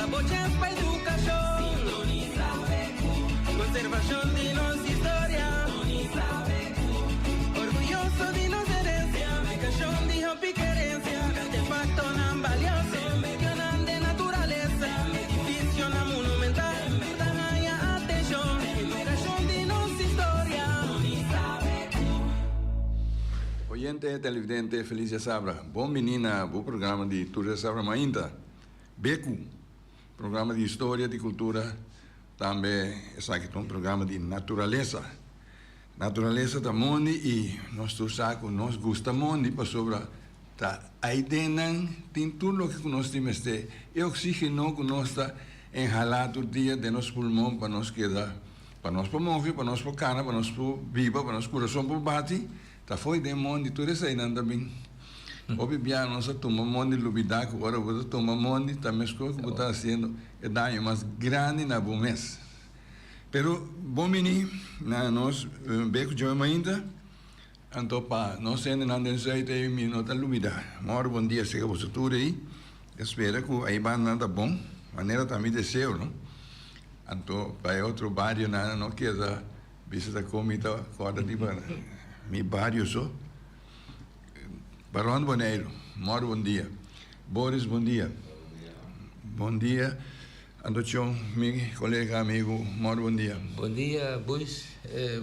taboches para educación. Sintoniza BQ. Conservación de nuestra historia. Sintoniza BQ. Orgulloso de nuestra herencia. Educación de hobby querencia. Artefacto tan valioso. Mencionan de naturaleza. Edificio na monumental. Tanaya atención. Educación de nuestra historia. Sintoniza BQ. Oyente televidente Felícia Sabra, bom menina, bom programa de Túria Sabra Mainta. Beco, programa de história e cultura, também é aqui um programa de natureza. Natureza da mundo e nós saco, nós gosta muito para sobre tá aí dentro tem tudo o que nós temos e oxigênio que nós está enrolado dia de nosso pulmão para nós quedar, para nós pulmão, para nós cana, para nós viva, para nós coração por bate, tá foi de mundo e tudo isso aí também. Hoje bem nós tomamos monte de lubidaco, agora vamos tomar monte, também as coisas que está fazendo é daño mais grande na bom mês. Pero bom menino, nós beco de uma ainda, então para nós ainda não temos aí minuto lubida. Moro bom dia, chega você tudo aí, espero que aí vai nada bom, maneira também de seu, não? Então para outro bairro não queda visita comida, corda de banana, mi bairro só. Barão Boneiro, moro bom dia. Boris, bom dia. Bom dia. Andochon, meu colega, amigo, moro bom dia. Bom dia, Buis.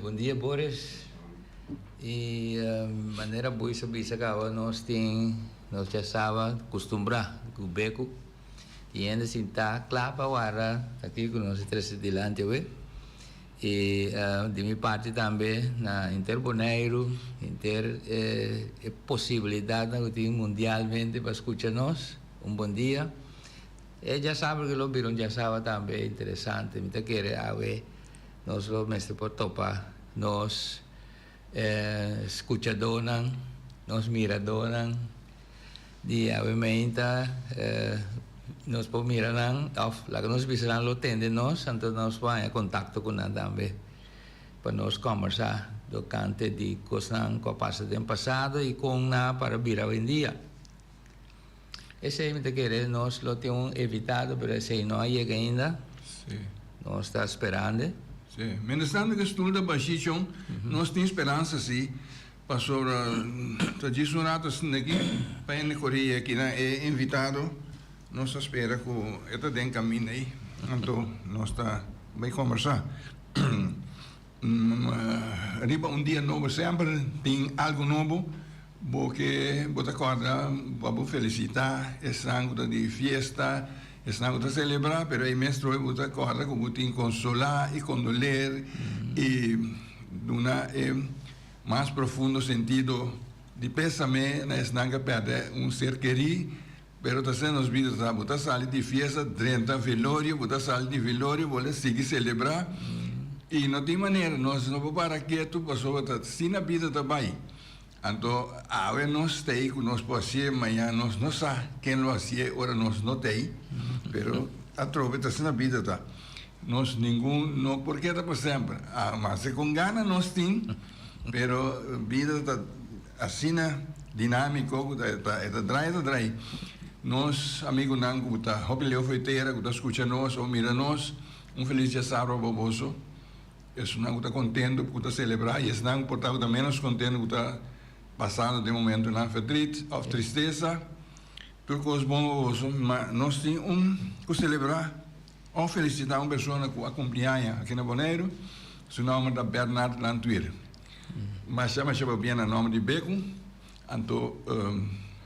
Bom dia, Boris. E maneira Buis, agora nós já sabe, costumbrar com o beco. E ainda assim está claro para aqui com nós três delante, e de minha parte também na Interboneiro possibilidade de mundialmente para escutar nós bom dia e já sabe que o Birão já sabe também interessante me quer nós o mestre por topar nós escuchadores nós miradores de obviamente nós podemos mirar lá que nós visitamos lo tende nós então nós vamos em contato com nós também para nós conversar do cante de coisas que passaram no passado e com nós para vir hoje em dia esse é que quer nós lo temos evitado mas esse não chega ainda nós está esperando sim menos tanto que estuda baixinho nós temos esperança sim para sobre tá disso nada aqui para ir na Coreia que é invitado nós espera que está dentro caminho aí, então nós está vai conversar. Arriba dia novo sempre tem algo novo, porque você acorda, vamos felicitar, é sangue de festa, é sangue de celebrar, mas aí mesmo você acorda que você tem consolar e condoler e dar mais profundo sentido de pésame na esnanga perder ser querido. Pero também nos vidas da botar sala de festa, 30 velório, botar sala de velório, vou seguir celebrar. E não tem maneira, nós não vamos parar quieto, passou a sim na vida também. Então, agora nós temos, nós podemos amanhã nós não sabemos quem lo fazia, ora nós não temos. Pero a trova está na vida tá. Nós ninguém, não porque está para sempre. Mas se com gana nós temos, pero vida está assim dinâmico, está drai. Nós, amigos Nango, que está Leo Feiteira, que está escutando nós, ou mira nós, feliz dia sábado boboso. Esse Nango está contente, que está celebrar, e esse Nango, portanto, está menos contente, que está passando de momento na feliz, ou tristeza, porque os bons boboso, mas nós temos que celebrar, ou felicitar uma pessoa que acompanha aqui na Boneiro, seu nome é Bernard Lantuir. Mas chama bem o nome de Beco, então,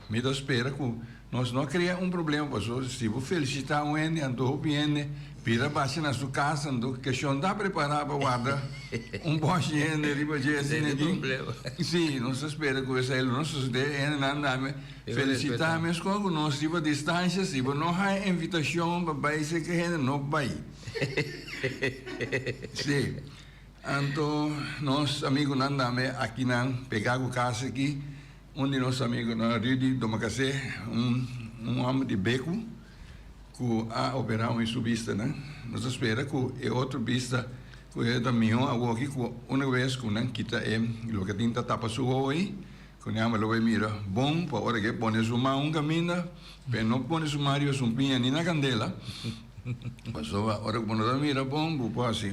me dá espera que nós não criamos problema, pessoas, se você felicitar um ene, então bem, vira baixo na sua casa, então questão da preparar para guardar bom ene, riba de assim, problema. Sim, nós espera que esse não sucede, não felicitar, mas quando nós estiver a distância, se não há invitação para baixo que ene não vai. Sim, então nós amigos não andamos aqui não pegar o caso aqui. De nossos amigos na Rede do Macacé, homem de beco, que a operar em sua vista, né? Nós esperamos que é outra vista, que é da minha, agora aqui, uma vez que não quita o que tinha tapa sua aí, Quando lo vai mira, bom, para hora que pone su mão caminha, pero não pone su Mario su pinha nem na candela. Passou a hora que quando mira, bom, vou assim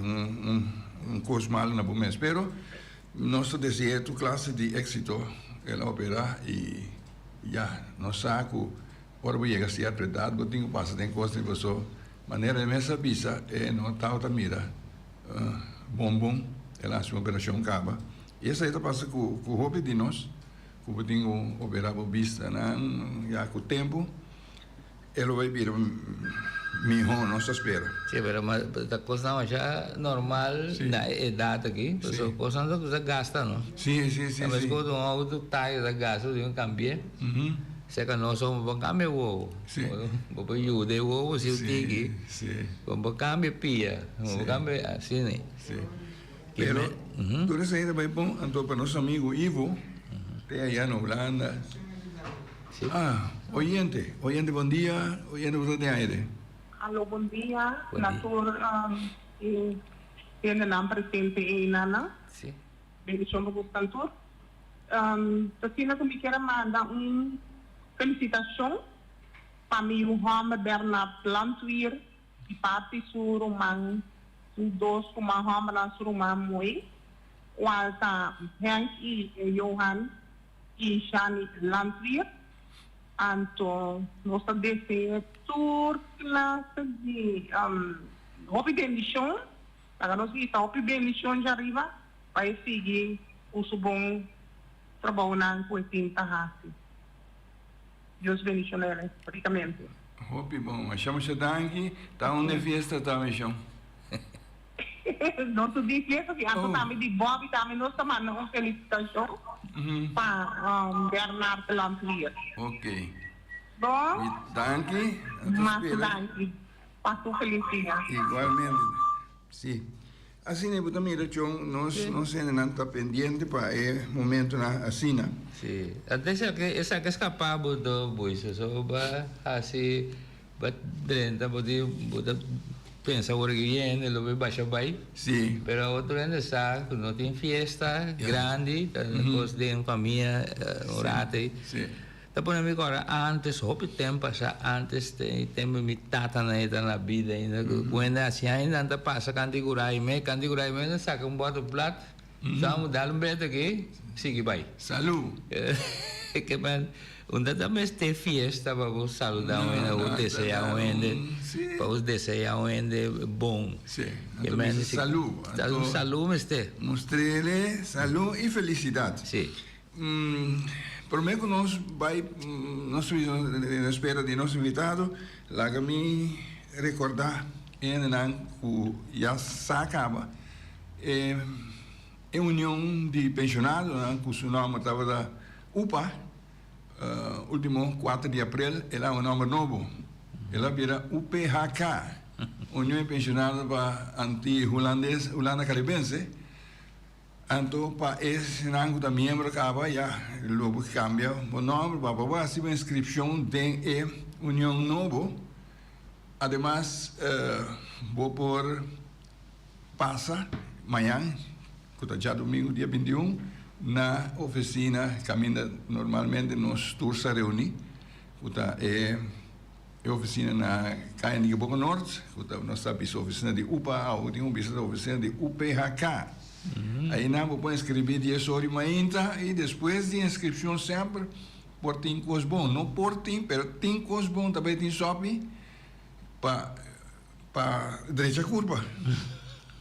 curso mal na pomés, pero nosso desejo classe de êxito ela opera e já nós saco hora que chega a ser apretado, eu tenho passa tem coisa de você maneira de mesa pisa é não tá mira bom ela a sua operação acaba e essa aí tá passa com o hobby de nós como tenho operar por vista já com o tempo ela vai vir melhor nossa espera. Sim, mas a coisa não é normal na idade aqui, a coisa não se gasta, não? Sim. Mas quando um auto tá da gasta, de um cambio, se que nós somos bom cambio o, bom ajuda o se o tigi, bom cambio pia, bom cambio assim, né? Sim. Pero tudo isso ainda vai bom, então para nosso amigo Ivo, tem aí na Holanda. Oyente, bom dia, oyente você tem aire. Alô, bom dia. Natur, tiene nam presente en Nana. Sí. Bendición por Cantor. Tina que me quiera mandar una felicitación para mi hijo Bernard Landweer, y parte su román, su dos como Hamana su román muy, Walter Henk y Johan y Shani Landweer. Então, nossa DC tour classe de hobby bendição, para nós que está hobby bendição já arriba, vai seguir o bom trabalho na coisinha hasi. Deus bendicionere, praticamente. Hobby bom, achamos que danke, tá onde festa tá mexão. Nosso dia festa que antes também de Bob também nós também uma felicitação para Bernard Landweer. Ok. Bom. Danke. Mas danke. Passou feliz dia. Igualmente. Sim. Assim, né, também, nós ainda não está pendente para o momento na assina. Sim. Até essa que escapar do buiso, só assim, dentro, pode pensa agora que viene, lo ve baixa vai. Sim. Pero outro ainda está, não tem festa grande, depois de uma família, orate. Sim. Depois agora, antes, houve tempo, antes tem me tata na vida ainda, quando assim ainda passa cantigurai me saca bottle plat, só mudar beto aqui, sigue vai. Salud. Que man, onde também tem festa para você saludar o desejar para os desejar bom. Sim. Salud. Salud, este. Mostrele salud e felicidade. Sim. Prometo que nós vai, nós na espera de nosso invitado, lá que me recordar ainda que já se acaba é união de pensionados, que o seu nome estava da UPA, último 4 de abril, ela é um nome novo, ela vira UPHK, União de Pensionados para Anti-Holandês, Holanda Caribense. Então, para esse rango da membro acaba já, logo que cambia o nome, para se a inscrição tem União Novo. Ademais, vou por passa amanhã, que já domingo, dia 21, na oficina, caminha normalmente nos tours a reunir, que é oficina na Caia de Boca Norte, que nós sabemos a oficina de UPA, ou tem uma oficina de UPHK. Aí nós vamos escrever 10 horas ainda e depois de inscrição sempre por tem coisa bom, não por tem, mas tem coisa bom também tem shopping para direita curva.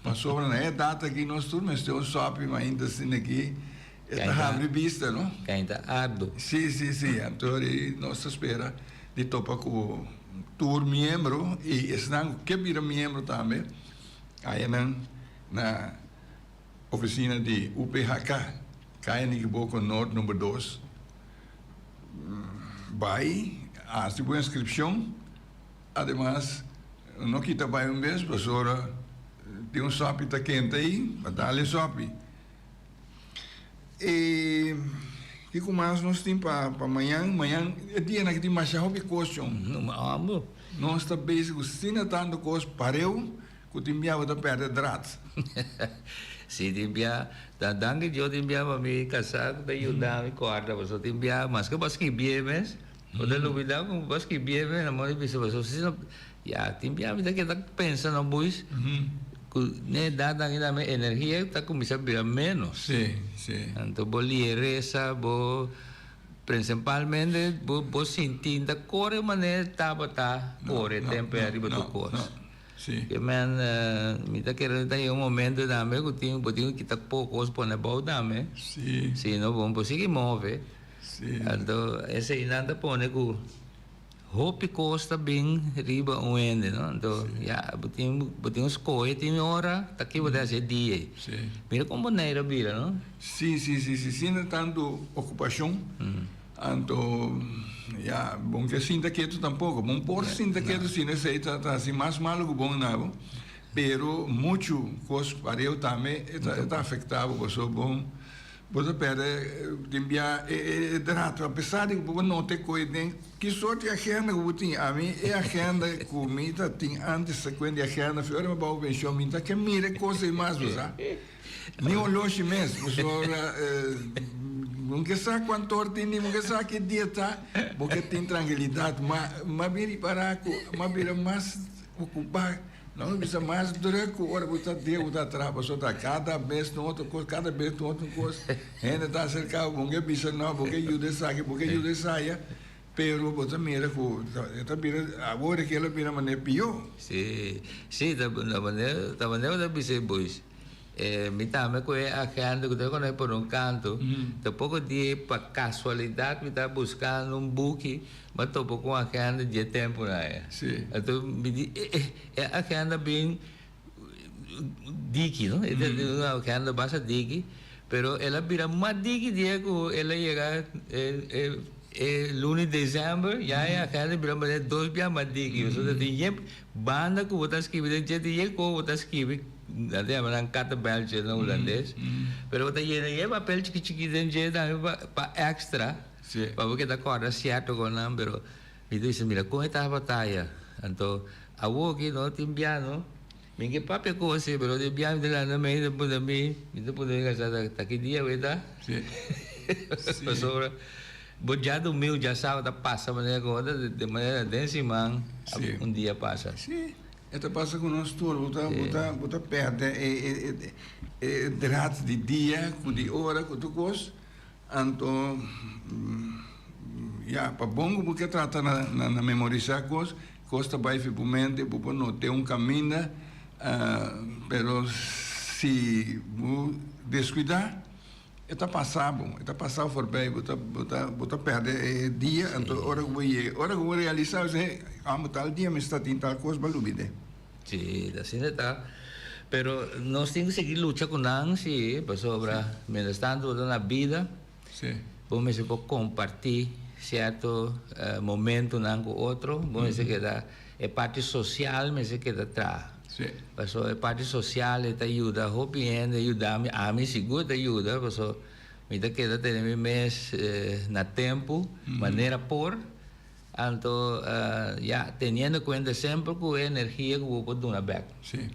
Para sobra na data que nós tudo, mas tem um shopping ainda assim aqui está abre vista, não? Ainda ardo. Sim. Então nós espera de topar com tour membro e senão que vira membro também. Aí na oficina de UPHK, Caia de Boca Norte, número 2. Vai, hace boa inscrição, además, não quita vai um mês, professora, tem um shopping está quente aí, para dar-lhe shopping. E o que mais nós temos para amanhã? Amanhã é dia que tem mais hobby costume. Não, nós estamos basic, se não tanto coisa pareu, que o time vai perder drato. Si timbia, dan que yo timbia mami casar te ayuda mi cuarta, pues timbia más que paski biemes, o de lo vida como paski biemes, na mo bisa pues si no ya timbia mi kita pensa no buis, ne dan ina me energia ta como bisa bira menos. Sí, sí. Então boliere essa bo principalmente bo sintinda core maneira tabata core temperi betu cos. Sí. Que man mi ta quero ter momento dame que tinha que tá poucos pone bom dame. Sí. Se não bom conseguir move. Sí. Então esse inanda pone ku hopi costa bem riba uende, não? Então já botinho escolhe tem hora tá aqui botar esse dia. Sí. Mira como maneira vira, não? Sí, sí, sí, sí, sin tanto ocupación, tanto, ya, bom que sinta quieto tampoco, bom por sinta quieto, sin ese, tá assim, mais malo que bom nada, pero muito coisa para eu também, está afetado, você bom, você perde, timbia, drato, apesar de que não ter coisa, que sorte a agenda que você tinha, a mim, é a agenda comida, tinha antes, sequência de agenda, foi uma boa pensão, minha, que mire coisas mais, você nem olhou mesmo, não sabe quanto hora tem, não sabe que dia está, porque tem tranquilidade, mas vira para mas vira mais ocupado, não precisa mais durante hora você dia você trabalha, só tá cada vez no outra coisa, cada vez no outra coisa, ainda está cercado, porque precisa não, porque ajuda saia, pero você mira que está vira agora que ela vira maneira pior. Sim, sim, da maneira da bisa bois. Me também com a agenda que eu conheço por canto, tampouco dia para casualidade me está buscando book, mas tampouco com a agenda de tempo né. Sim. Então me diz a agenda bem diki, não? É uma agenda bastante diki, pero ela vira mais diki dia que ela chega lunes de dezembro, já é a agenda vira mais 2 dias mais diki, você tem banda que você escreve, tem que você escreve nanti orang kata Belgian holandês, pero kita ye papel chiqui denje da pa extra, para que da corda certo com não, pero me diz mira com esta batalha, então a que no timbiano, minha papel coisa, pero de biam de lá na meio depois de mim, então poder gastar daqui dia veda, pastora, bojado mil já sabe da passa maneira coisa de maneira densimang, dia passa. Esta passa com nós todos, bota perto, draad de dia, de hora, com tu coisa, então, para bom porque trata na memorizar coisas, costa vai para mente, para não ter caminho, pero se descuidar, está passado por bem, bota perde dia, então hora que vou realizar, tal dia me está tendo tal coisa, vai lubide. Sim, assim está. Pero nós temos que seguir luta com nós, sim, para sobra, mientras tanto na vida, vamos se compartilhar certo momento não com outro, vamos se queda é parte social, mas se queda atrás. Porque a parte social te ajuda a bem, ajuda a mim seguro te ajuda, porque me te queda ter mês na tempo, maneira por, então já tendo em conta sempre que a energia que eu vou dar back. Sim.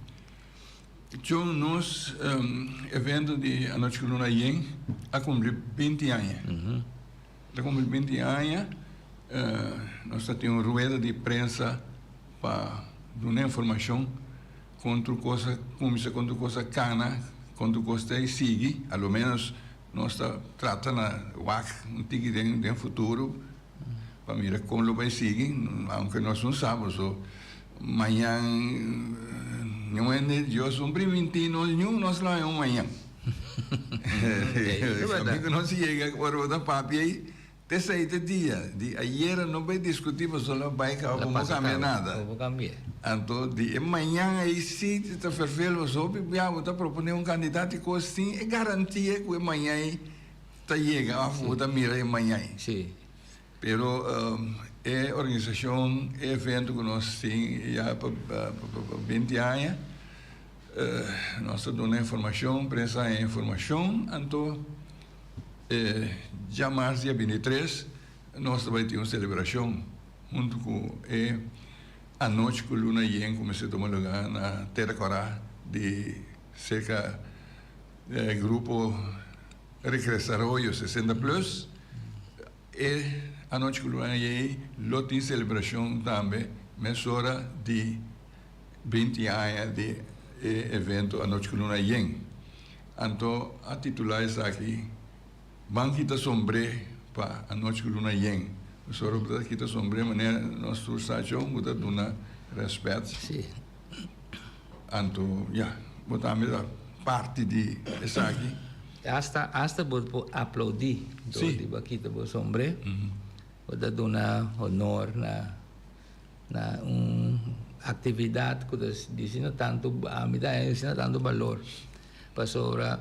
Eu nos evento de a noite que luna yen a cumprir 20 anos. A cumprir 20 anos, nós temos uma rueda de prensa para dar informação contra coisa cana, contra coisa e sigue, ao menos nós está tratando um tique de futuro para mirar como vai seguir, aunque nós não sabemos, amanhã não é nervioso, preventivo, nós lá é amanhã. Sabe que nós chega agora da papi aí, terceiro dia, de ayer não vai discutir, mas só vai que não vai cambiar nada. Não vai cambiar. Então, de amanhã aí se está perfeito, só está propondo candidato e coisa assim, é garantia que amanhã está chega a votar mira amanhã. Sim. Pero é organização, é evento que nós temos já para 20 anos, nós estamos dando informação, prensa é informação, então, já março, dia 23, nós vamos ter uma celebração, junto com a noite que a luna yen começou a tomar lugar na Terra Corá, de cerca grupo Recresarroyo 60 Plus. A noite que aí, lá tem celebração também, mesura de 20 anos de evento a noite que aí. Então, a titular está aqui, banquita sombre para a noite que aí. O senhor banquita sombre, mas nossa estação muda de uma respeito. Sim. Então, botamos a parte de essa aqui. Hasta vou aplaudir do de Baquita bo sombre. Vou dar honor na atividade que ensina tanto a mim ensina tanto valor. Pasora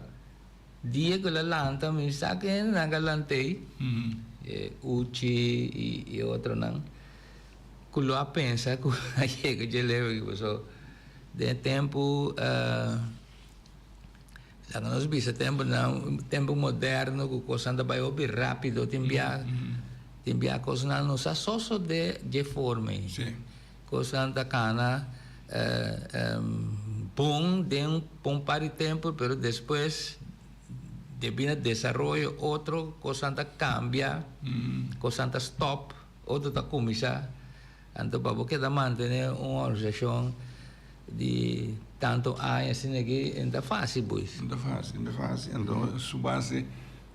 dia que la lanta me saque na galante uchi e outro não. Kulo a pensa que chega de levo so de tempo lá nós visa tempo moderno que coisa anda vai ouvir rápido timbia coisa não nos associo de forma coisa anda cana bom par de tempo pero depois devido desarrollo outro coisa anda cambia coisa anda stop outro tá começar então para você manter uma organização de tanto anos assim que ainda fácil pois ainda fácil então su base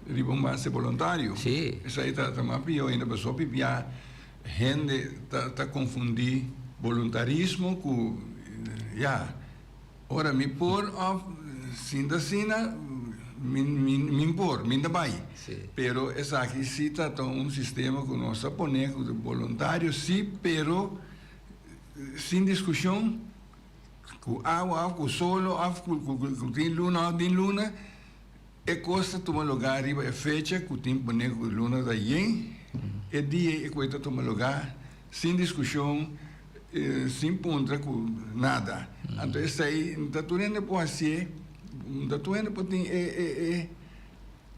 ribom base voluntário sim isso aí tá mais pior ainda pessoa pipia gente tá confundir voluntarismo com ora me por sinda me impor me da vai pero essa aqui sim tá um sistema que nós ponemos de voluntário sim pero sem discussão com água, com solo, com din luna, é coisa tomar lugar riba é fecha com tempo né com luna da yen, é dia é coisa tomar lugar sem discussão, sem ponta com nada. Então isso aí, tá tudo ainda pode ser, tá tudo ainda pode ter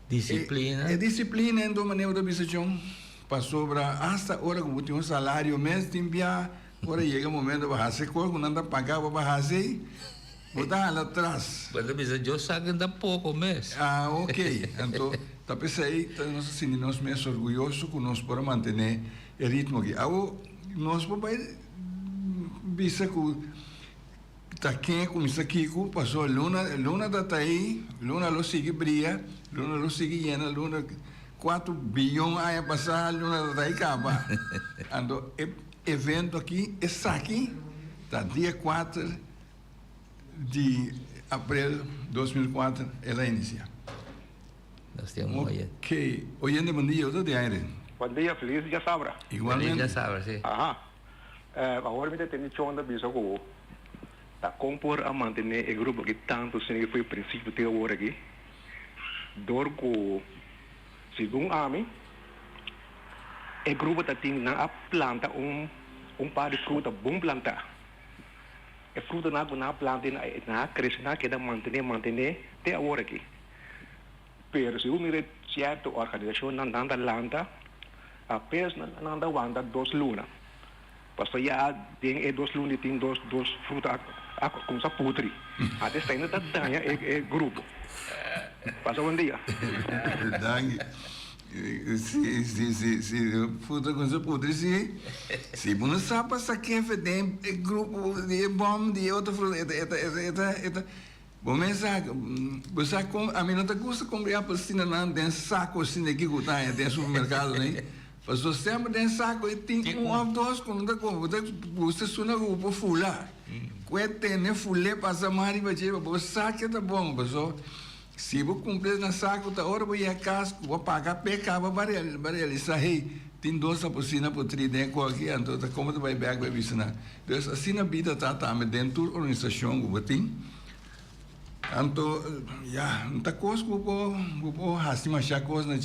disciplina. É disciplina em uma maneira de visão para sobra hasta hora que tem um salário mês tem agora chega o momento de baixar se coisa quando anda pagar para baixar se botar lá atrás mas eu sabe ainda pouco mês ok então tá pensei nós assim nós mesmos orgulhosos que nós podemos manter o ritmo aqui nós podemos bisa que tá quem começa aqui passou luna tá aí luna lo sigue brilha luna lo sigue llena luna 4 bilhões a passar luna tá aí acaba então evento aqui, esse aqui, tá dia 4 de abril de 2004, ela inicia. Nós temos ok, hoje bom dia, eu de aire. Bom dia, feliz dia sabra. Igualmente. Feliz dia sabra, sim. Agora me tem chão bisa ko. Tá compor a manter o grupo que tanto se foi o princípio de agora aqui. Dorco segundo ami o grupo tem na planta par de fruta bom planta. A fruta na planta na cresce na que dá manter até agora aqui. Pero se uma certa organização não anda lanta, apenas não anda wanda 2 lunas. Porque já tem 2 lunas tem dois frutas como sa putri. Até está ainda danha é grupo. Passa bom dia. Danke. Se fruta com essa putri se você não sabe essa que tem grupo de bom de outra fruta bom mensagem você a mim não te custa comprar apelsina não tem saco assim aqui que tá tem supermercado né mas você sempre tem saco e tem ou dois quando tá com você suna grupo fula quete né fule passa mari para você saque tá bom pessoal se você cumprir na saco tá hora vai a casa vou pagar pecava barel isso aí tem 2 apelsina por 3 dentro aqui então tá como tu vai pegar vai visitar então assim na vida tá dentro da organização que você tem então não tá coisa que vou assim achar coisa né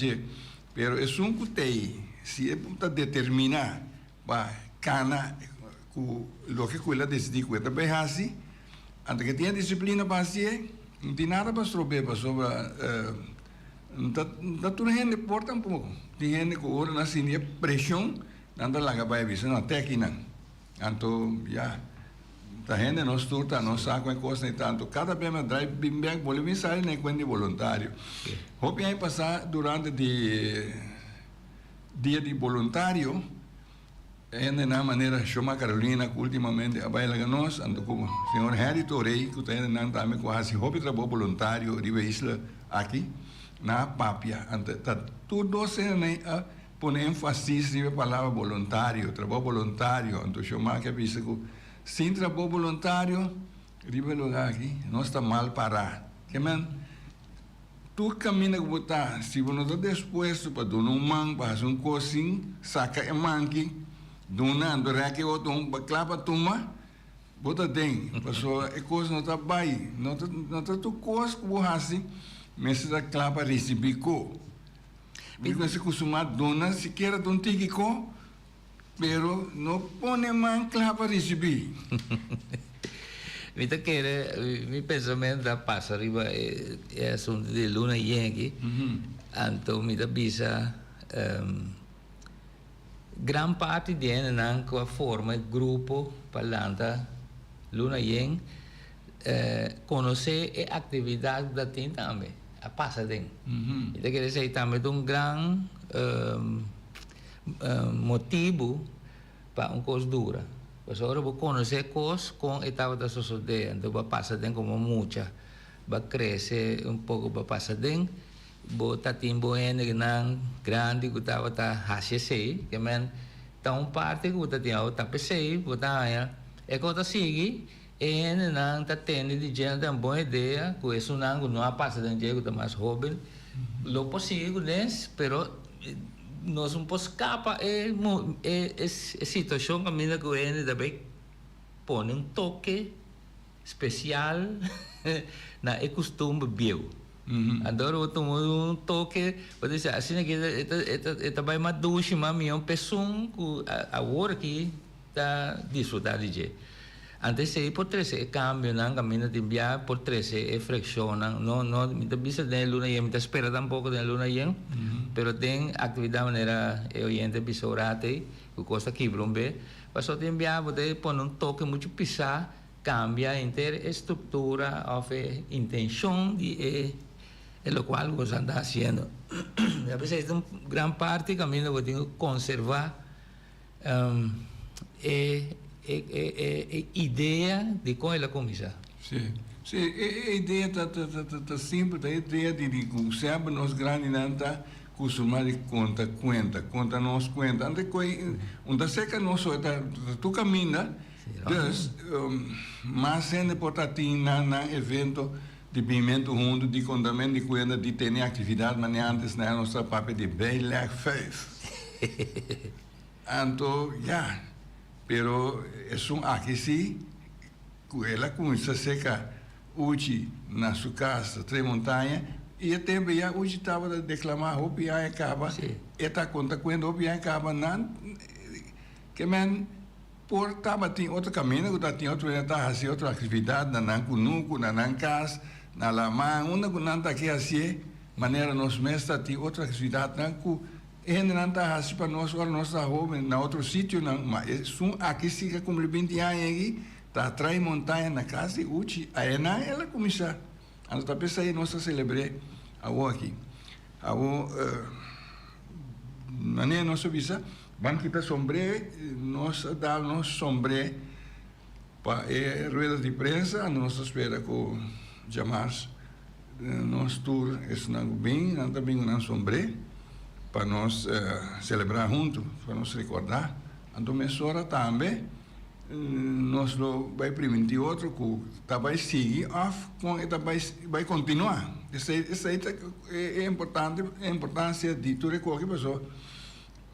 pero é um que tem se é para determinar para cana o que ela decidir que vai assim antes que tenha disciplina para assim não tem nada para estropear para sobre não tudo gente importa um pouco tem gente que ora na pressão não dá lá para ver não até aqui não então a gente não estuda, não sabe com coisa nem tanto. Cada vez mais drive bem bem, vou me sair nem quando de voluntário. Hope aí passar durante de dia de voluntário, ainda na maneira chama Carolina que ultimamente a baila que nós ando com o senhor Harry Torrey que tem não também quase hope trabalho voluntário de isla aqui na Papia, ante tudo se nem põe ênfase na palavra voluntário, trabalho voluntário, ando chama que pensa que sem trabalho voluntário, riba lugar aqui, nós está mal parado. Que man, tu caminha que botar, se você não está disposto para doar man, para fazer coisinha, saca a manque, donar, doar que outro clapa tuma, bota dentro, pessoa a coisa não está bem, não está tu coisa que você assim, mas se a clapa receber co. Porque se costuma donar, se quer don tigico, pero não põe man clapa receber. Mi pensamento passa arriba é assunto de luna yengi, então me bisa gran parte dele não com a forma grupo palanta luna yeng conhecer a atividade da tem também a passa dentro. Então quer dizer também gran motivo para coisa dura. Pues ahora vos conocer cosas con etapa de sociedad, entonces va a pasar den como mucha, va a crecer un poco, va a pasar den, vos está tiempo en grande que estaba hacia sei, que men está un parte que está tiempo está pesei, vos está allá, e cosa sigue, en nan está tendo de gente uma boa ideia, que isso não a passa den gente que está mais jovem, lo posible, pero nós não podemos escapar a situação que a minha coisa também põe toque especial na costume bio. Adoro eu tomo toque, pode dizer assim que está bem mais doce, mas minha pessoa que agora aqui está desfrutar de jeito. Antes se por três cambio não caminho de enviar por três flexiona não me está bisa de luna e me está espera tampoco de luna e pero tem atividade maneira eu oriente bisorate que costa aqui brombe passou de enviar você põe toque muito pisar cambia inteira estrutura ou intenção de lo qual você anda fazendo a veces uma grande parte caminho você tem que conservar ideia de qual é a comissão. Sim, sim, a ideia está simples, a ideia de que sempre nós grandes não está acostumado de conta nós conta. Ante coi, onde seca nós só tu caminha, dus mas sendo portatinho na evento de pimento junto de contamento de conta de ter atividade, mas antes na nossa papel de bem leg faith. Então, já. Pero es aqui sim, ela começa a secar hoje na sua casa, três montanhas, e também hoje estava a declamar, o pião acaba, e está conta quando o pião acaba, não, que man, por estava tem outro caminho, que tinha outro, está fazendo outra atividade, na cunuco, na casa, na lama, uma que não está aqui assim, maneira nós mesmos tem outra atividade, não ainda não está assim para nós, agora nós estamos jovens, na outro sítio, mas aqui fica como 20 anos aqui, está atrás montanha na casa, e hoje, aí não ela começa. Então, está pensando, nós celebramos agora aqui. Agora, maneira nossa visa, vamos quitar sombrero, nós damos sombrero para ruedas de prensa, nós espera com chamar nosso tour, é bem, também um sombrero, para nós celebrar juntos, para nos recordar. Então, mesora também, nós vamos permitir outro que vai seguir, vai continuar. Isso é importante, a importância de tudo qualquer pessoa.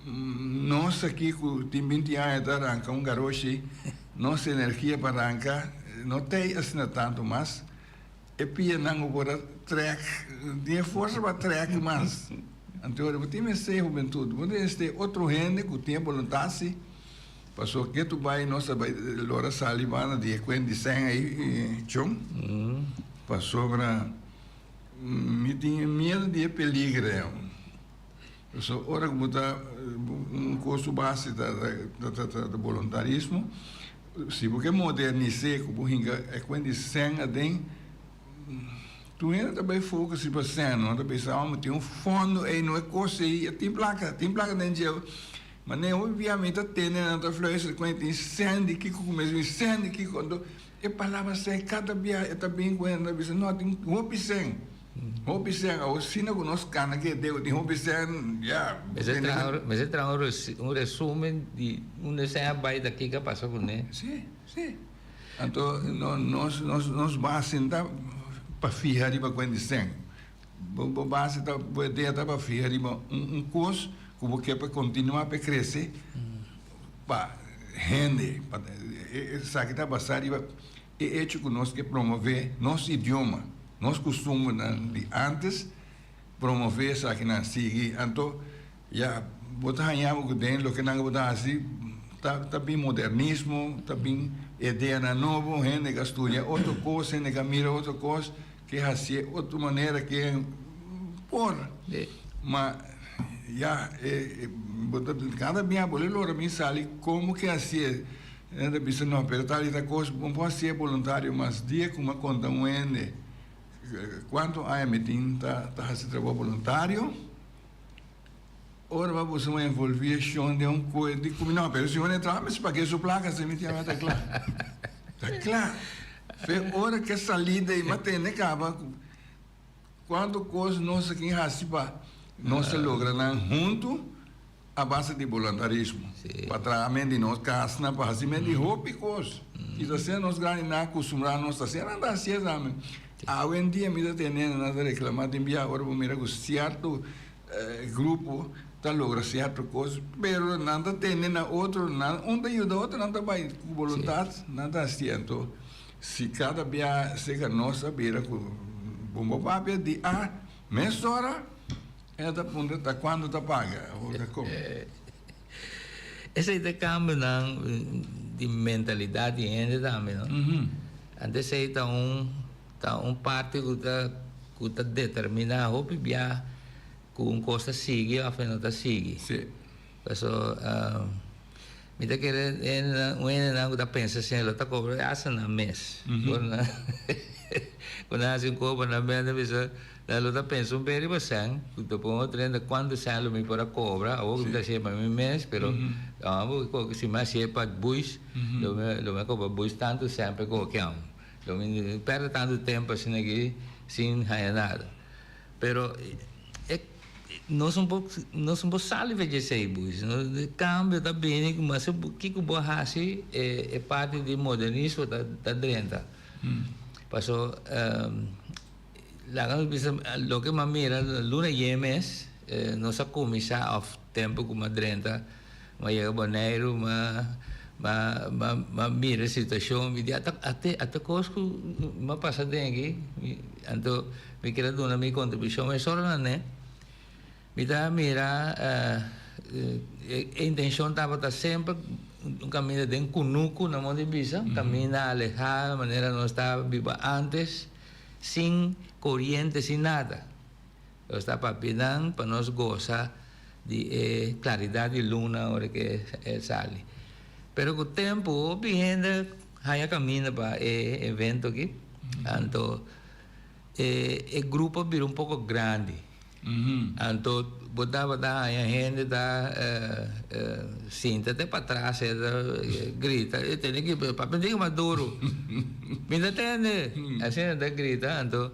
Nós aqui, que tem 20 anos de arrancar garoto, nossa energia para arrancar, não tem assim tanto, mas é pia não para track, tem força para track mais. Então, eu tenho essa juventude, mas tem outro gente que tem vontade, passou que tu vai, nossa, Laura Salivana, de Equen de Sen aí, chum, passou para, me tinha medo de peligro, passou, ora que botar curso base do voluntarismo, se você modernizar, como é quando senha tem, tu ainda também foca se para senha, não também sabe, tem fundo aí não é coisa aí, tem placa dentro, mas nem obviamente tem na outra floresta quando tem senha de que começa senha de que quando é palavra senha cada dia é também quando você não tem roupa senha ou se não conosco cana que deu tem roupa senha já. Mas trago um resumo de uma senha vai daqui que passou com ele. Sim. Então nós vamos sentar para fijar riba quando senha. Base tá ideia tá para fijar riba curso como que é para continuar para crescer, para render, para sabe que está passando é hecho conosco que promover nosso idioma, nosso costume de antes promover essa que não sigue, então já botar ganhamos que tem, lo que não botar assim, tá bem modernismo, tá bem ideia na novo, gente que estuda outra coisa, gente que mira outra coisa, que assim outra maneira que por, mas já cada dia bolelo me sale como que assim ainda bisa não pero tal e coisa não pode ser voluntário mas dia como conta ende quanto há meeting tá se trabalho voluntário ora vamos uma envolvimento de coisa de como não pero se você entrar mas para que sua placa se metia tá claro foi hora que salida e matei né acaba quando coisa nossa quem rasipa não se logra junto a base de voluntarismo. Para trabalhar de nós, casna, para fazer de roupa e coisa. Isso assim, nós ganhamos na acostumar nós assim, não dá assim, sabe? Hoje em dia, me está tendo nada reclamar de enviar agora para mira que certo grupo está logra certa coisa, pero nada tem na outro, nada um ajuda outro, nada vai com vontade, nada assim. Então, se cada dia chega nossa beira com bomba papel de mês hora está quando está paga. Esse é o cambio de mentalidade ainda também, não? Antes está parte que está determinado o bia com coisa sigue ou não está sigue. Sim. Então, me está querendo não está pensando assim, ela está cobrando essa na mês. Quando há assim cobra na mês, ela está pensando bem bastante, depois treino quando sai me para cobra, ou que está para mim mês, pero se mais é para bus, eu me cobra bus tanto sempre qualquer eu me perde tanto tempo assim aqui sem ganhar nada. Pero nós somos salve de ser bus, o cambio está bem, mas o que o boa assim é parte do modernismo da dentro. Passou lo que me mira, lunes e mês, nós começamos ao tempo como adrenta, mas chega janeiro, mas mira a situação, até coisa que me passa aqui, então me quero dar minha contribuição, mas só não é, me dá mira, a intenção estava sempre um caminho de cunuco na mão de bisa, caminho alejado, maneira não estava viva antes, sem corriente, sem nada. Eu estava pedindo para nós gozar de claridade de luna hora que sai. Pero com o tempo, a gente vai caminhando para o evento aqui. Então, o grupo virou um pouco grande. Então, botava a gente sinta até para trás, grita, tem que para aprender mais duro. Me entende? Assim anda grita, então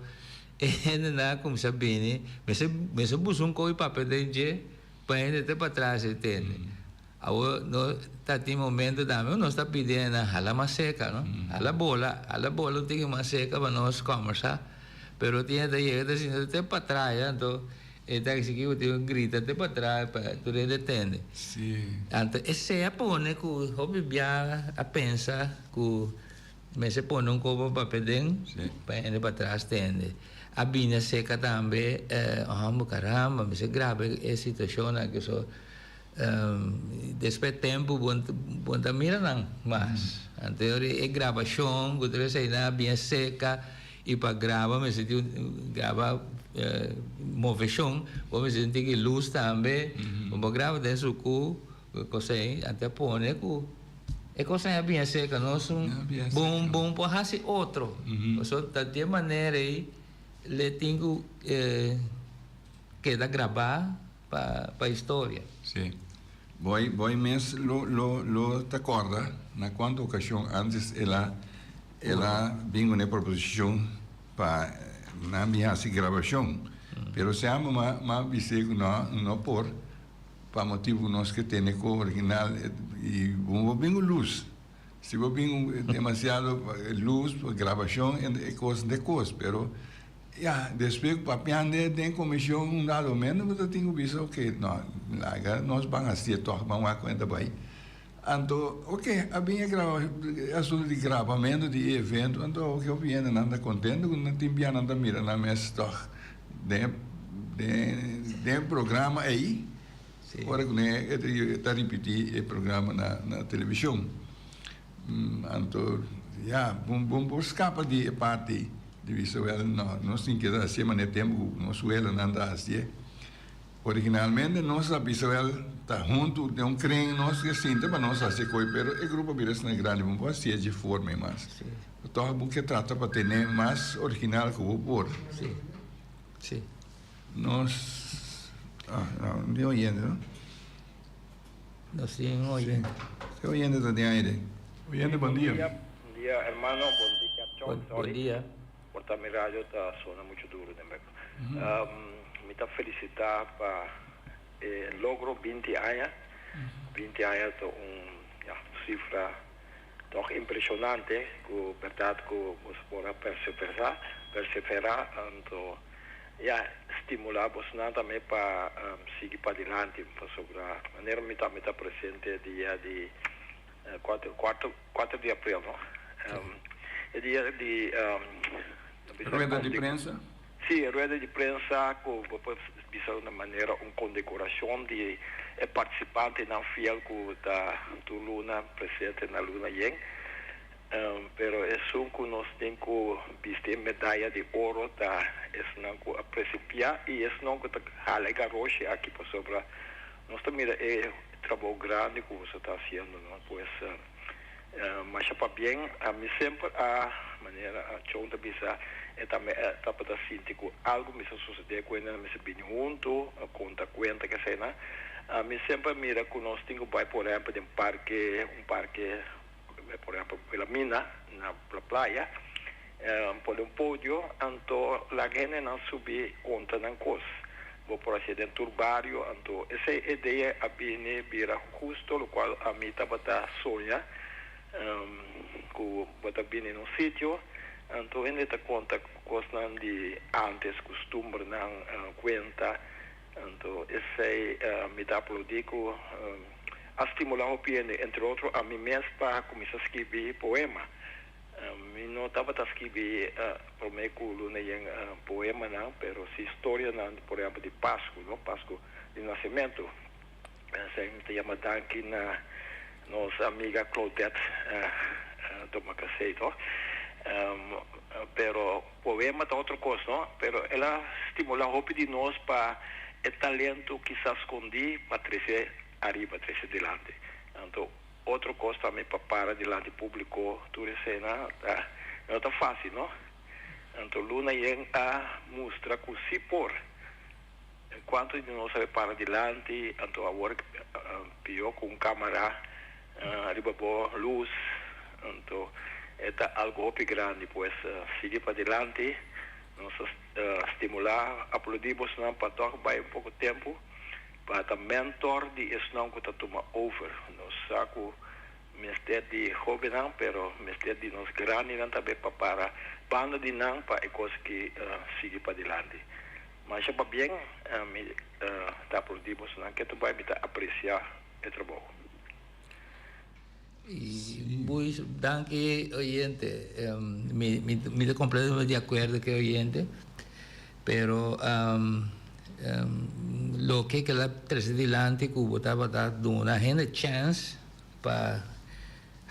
ele não começa bem, mas eu busco coisa para aprender, para ele até para trás, entende? Agora nós tá tem momento também, nós está pedindo a mais seca, não? A bola tem que mais seca para nós conversar, pero tinha de chegar assim até para trás, então está aqui eu tenho grita até para trás para tu entende. Sim. Então esse é pone que o hobby bia a pensa que mas se põe copo para pedir para ele para trás entende. A bina seca também caramba, mas é grave a situação que só depois tempo bom mira não mas então é gravação que tu sei na bem seca e para gravar mas se grava moveção vamos dizer que luz também vamos gravar desse cu coisa até pôr é cosa é bem seca, nós bom hacer outro. Então, de maneira aí, le tenho que gravar para a história. Sim. Boy mes lo te acorda na quanta ocasião antes ela vinha uma proposição para na minha gravação, pero se ama mas bisego não por para motivo nós que tem com original e vinha luz. Se vou vinha demasiado luz gravação é coisa de coisa, pero depois papiando tem comissão nada menos, mas eu tenho visto que nós vamos fazer vamos a conta bem. Então, havia assunto de gravamento de evento, então o que eu vinha nada contente, não tinha nada mira na mesa de programa aí. Agora que está repetir o programa na televisão. Então, vamos escapar de parte de visual, nós temos que dar semana de tempo, nós suela não dá assim. Originalmente, nossa visual está junto de creme, nós que sinta, mas nós fazer coisa, pero o grupo vira na grande, vamos fazer de forma mais. Então, o que trata para ter mais original que o por. Sim. Nós, não oyendo, não? Nós temos oyendo. Você oyendo também aí? Oyendo, bom dia. Bom dia, hermano, bom dia, John. Bom dia. Porque mi radio está suena muito duro, né? Me está felicitar para logro 20 anos. 20 anos é cifra toch impressionante, que verdade que você pode perseverar, então estimular você também para seguir para adiante, para sobre a maneira me está presente dia de 4 de abril, não? É dia de rueda de prensa? Sim, rueda de prensa com de uma maneira uma condecoração de participante na fiel da Luna presente na Luna Yen. Pero é que nós temos que vestir medalha de ouro da não que apreciar e não que alega roxa aqui por sobre nós também trabalho grande que você está fazendo, não? Pois mas para bem a mim sempre a maneira a chonta bisa também está para sentir que algo me suceder quando me se bem junto conta que sei na a mim sempre mira que nós temos vai por exemplo de um parque por exemplo pela mina na praia por pódio então a gente não subir conta não coisa vou por assim dentro do barrio então essa ideia a bem vira justo o qual a mim estava sonha que bota bem no sítio então ainda está conta coisas de antes costume não conta então esse me dá digo a estimular o piano entre outros a mim mesmo para começar a escrever poema eu não estava a escrever por meio que não é poema não, pero se história não por exemplo de Páscoa não Páscoa de nascimento se chama aqui na nossa amiga Claudette do Macaceito pero poema é outra coisa não pero ela estimula o de nós para o talento que se esconde para crescer arriba crescer delante então outra coisa também para delante público tudo isso não está fácil não então Luna Yen mostra que se por enquanto de nós para delante então agora pior com câmera arriba boa luz então é algo grande pois seguir para delante nós estimular aplaudimos não para tocar vai pouco tempo para o mentor de não que está toma over nós saco mestre de jovem não pero mestre de nós grande não também para banda de não para coisa que seguir para delante mas para bem me está aplaudimos não que tu vai me apreciar o trabalho. Y muy danke oyente, me completamente de acuerdo que oyente, pero lo que la tres delante Cuba estaba dando una gente chance para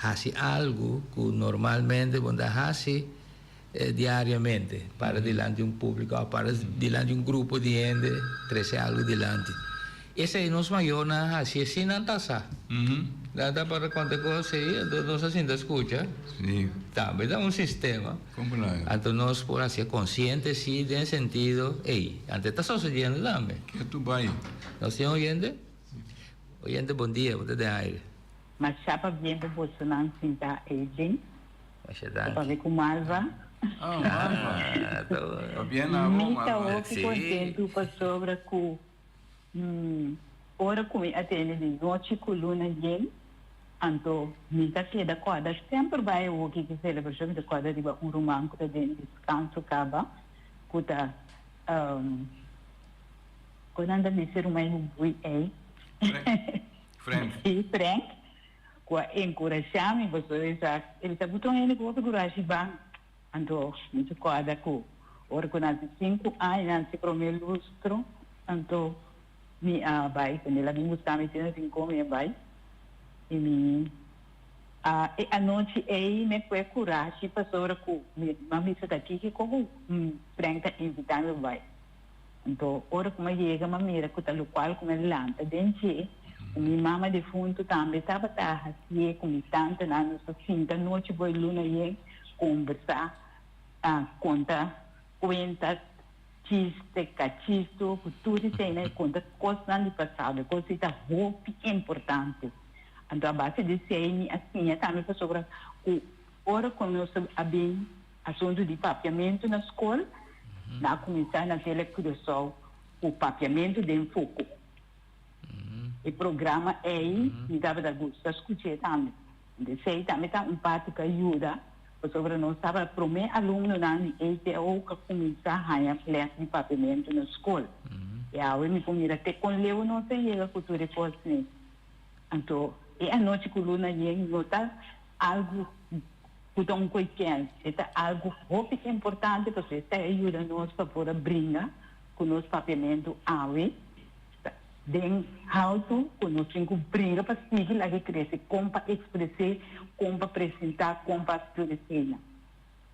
hacer algo que normalmente cuando hace diariamente para delante de un público, para delante de un grupo de gente, traer algo delante. Ese nos mayona así sin antasar. Dá para qualquer coisa, sim, então nós assim escuta. Sim. Também dá um sistema. Como não? Então nós por assim conscientes sim, tem sentido. Ei, antes está sucedendo também. Que tu vai? Nós temos oyente? Oyente, bom dia, bom dia aire. Mas chapa bem para você não sentar aging. Mas é Para danke. ver com Malva. Ah, Malva. Então, Bien na Mita Malva. o que contento para sobre com ora com atende de noite coluna yen. Anto mita que da corda sempre vai o que celebração da corda de um romano que tem descanso caba kuta quando anda nesse romano bui Frank. e Frank com encorajamento você já ele está botando ele com coragem bem anto muito corda com ora quando há 5 anos se primeiro lustro anto mi vai quando ela me buscar me tem 5 me vai e mi a noite aí me foi coragem para sobre com mami está aqui que como Frank invitando vai então ora como chega mami com tal qual como lanta dentro minha mama de fundo também estava assim com tanta na nossa cinta noite foi luna e conversar conta chiste cachisto tudo tem né conta coisas do passado coisas está muito importante então a base de ser assim também para sobre o ora quando nós abrimos assunto de papiamento na escola na começar na telecriação o papiamento de foco o programa aí me dava da gosto escutar também de sei também tá parte que ajuda sobre nós estava primeiro aluno na ETO que começar a ganhar classe de papiamento na escola e aí me começar até com leu não sei ele futuro coisa né então e a noite coluna e nota algo então qualquer é algo muito importante porque está ajuda nós para poder brincar com nosso papiamento aí den how-to quando nós brinca para seguir lá que cresce como para expressar como para apresentar como para expressar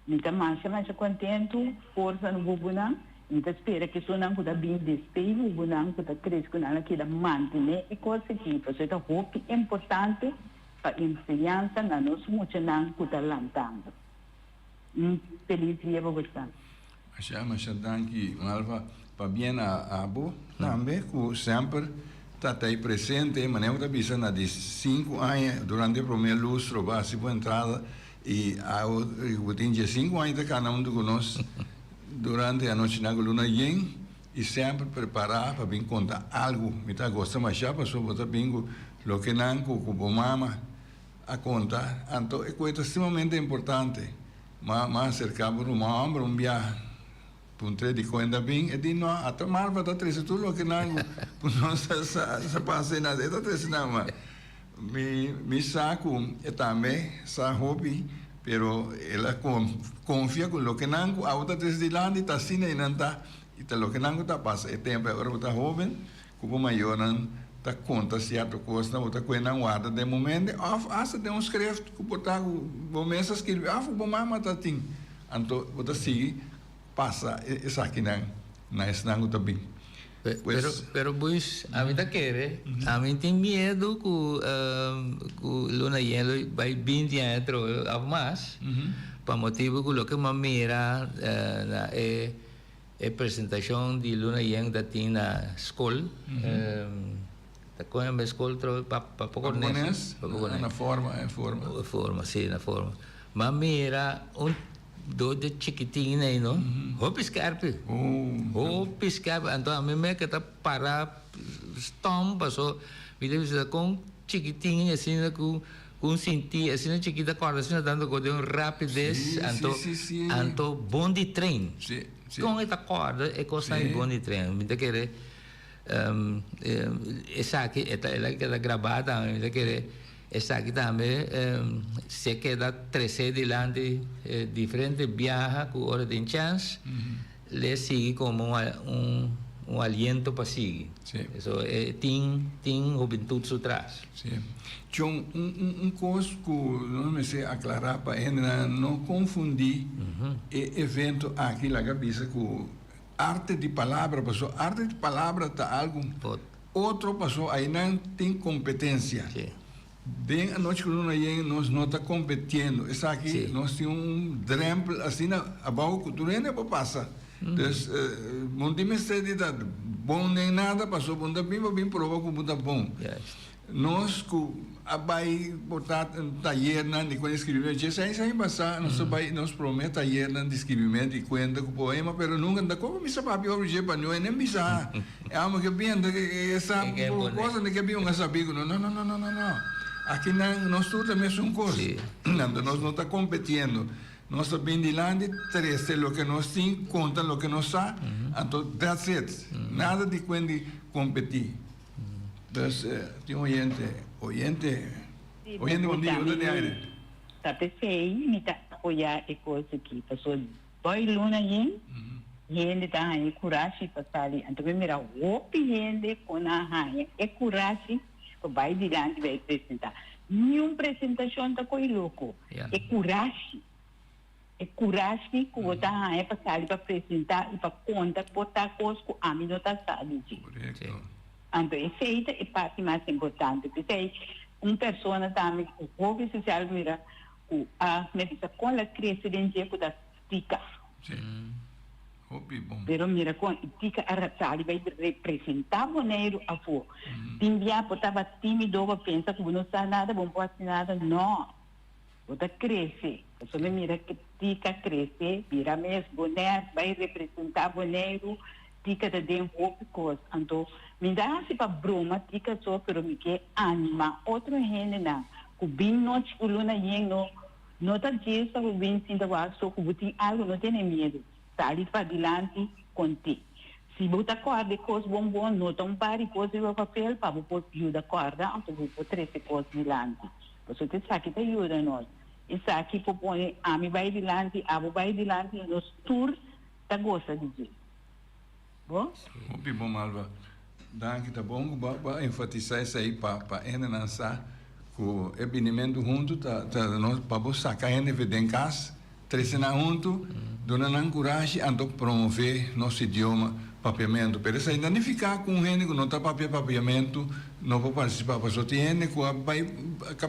então mais contento força no bubuna então espera que isso não puder bem despejo o não puder crescer com ela que dá manter e coisa que porque é muito importante para ensinança na nossa muito não puder lantando feliz dia para você Mas danke Malva para bien a abo também que sempre está aí presente mas eu também na de 5 anos durante o primeiro lustro básico entrada e eu tinha 5 anos de cada um de nós durante a noite na luna yen e sempre preparar para vir contar algo me tá gosta mas já passou para bingo lo que não com mama a contar então é coisa extremamente importante mas cercamos uma homem viagem puntre di conta bem e di no a tomar para três tudo lo que não não se passa nada é três não mas mi saco é também sa hobby pero ela confia com lo que não a outra três de lá e tá assim e não tá e tá lo que não tá passa é tempo agora tá jovem como maior não tá conta certo coisa não tá coisa não guarda de momento asa tem uns escreve que botar o mensas que vou mais tá tem então botar seguir passa essa aqui na esnango também. Pero pues a mim tá querer, a mim tem medo que luna yelo vai 20 anos a mais, para motivo que lo que me mira na apresentação de luna yelo da tem na escola, tá com a escola para pouco na forma, sim, na forma. Mas mira do de chiquitinho aí não hop scarpe então a mim me que tá para stom passou me deve com chiquitinho assim com sentir assim chiquita corda assim dando com um rapidez então bom de trem com essa corda é coisa de bom de trem me te querer essa aqui ela que tá gravada me te querer essa aqui também se queda 13 delante diferente viaja com hora de chance le sigue como um aliento para seguir isso tem juventude atrás John coisa que não me sei aclarar para ainda não confundir evento aqui na cabeça com arte de palavra passou arte de palavra tá algo outro passou aí não tem competência Bem, a noite que nós não está competindo. Essa aqui, nós temos drempel, assim, abaixo, tu nem para passar. Então, não tem necessidade, bom nem nada, passou bom da bem prova com bom bom. Nós, vai botar taller na de quando escrever, já sai passar, nós promete taller na de escrevimento e conta com poema, mas nunca dá como me sabe hoje para não é nem bisa. É algo que bem, essa coisa que bem um sabe, não. Aqui nós tudo também são coisas. Nós não está competindo. Nós estamos de lá de 13, o que nós temos, conta o que nós sabemos. Então, that's it. Nada de quando competir. Então, tem oyente, bom dia, Tá pensei, me tá apoiar a coisa aqui. Passou 2 lunas aí, gente tá aí, coragem para sair. Então, mira, o gente com a raia, é coragem. Vai diante, vai apresentar. Nenhuma apresentação está com louco. É coragem. É coragem que você tem para sair para apresentar e para contar, botar coisas que a mim não está sabendo. Então, essa é a parte mais importante. Porque uma pessoa também, o povo social, mira, a escola cresce dentro da tica. Pero mira, com tica arrasada, vai representar o dinheiro a fora. Tinha estava tímido, pensa que não sabe nada, não pode nada. Não. Você cresce. Você mira que tica cresce, vira mesmo boneco, vai representar o dinheiro, tica de dentro de coisa. Então, me dá assim para broma, tica só, pero me quer anima. Outro gente não. Que bem noite, que luna não está disso, que bem sinta o aço, que tem algo, não tem medo. Sair para adiante com ti. Se você acorda com os bombons, não tem pare coisas no papel para você ajudar a acordar, então você trazer coisas adiante. Você tem que te ajuda nós. Isso aqui para pôr a mim vai adiante, a você vai adiante, nos tour tá gosta de dizer. Bom? Bom, Malva. Danke, tá bom, para enfatizar isso aí para enançar que o evenimento junto para você sacar a gente em casa, treinar junto, dando coragem a promover nosso idioma, papiamento. Pero isso ainda não ficar com gente que não está papiamento, não pode participar. Porque só tem gente que vai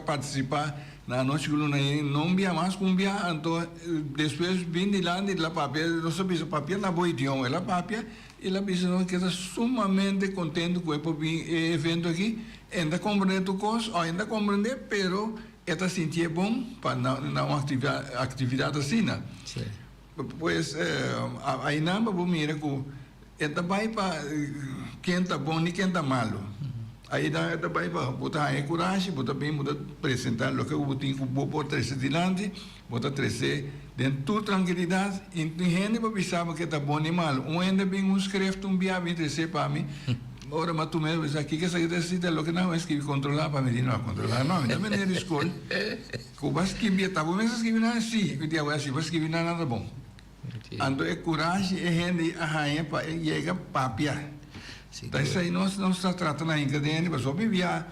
participar na noite que não via mais com via, então depois vem de lá papel, não sabe se papel na boa idioma, ela papia, e ela pensa que está sumamente contente com o evento aqui, ainda compreende o curso, ainda compreende, pero está sentir bom para uma atividade assim, né? Sim. Pois, aí não vou mirar que esta vai para quem está bom e quem está malo. Aí esta vai para botar a coragem, botar bem, botar apresentar o que eu tenho que vou trazer adiante, botar trazer dentro de tranquilidade, e tem gente para pensar que está bom e malo. Ainda bem escreve viagem trazer para mim. Ora, mas tu mesmo diz aqui que essa decide o que não escreve controlar para mim não controlar não, também é de escola. Que vai escrever, tá bom, mas escrever nada assim, que dia vai escrever nada bom. Ando é coragem, é gente a rainha para chegar papia. Então isso aí nós está tratando ainda de gente, mas só vivia,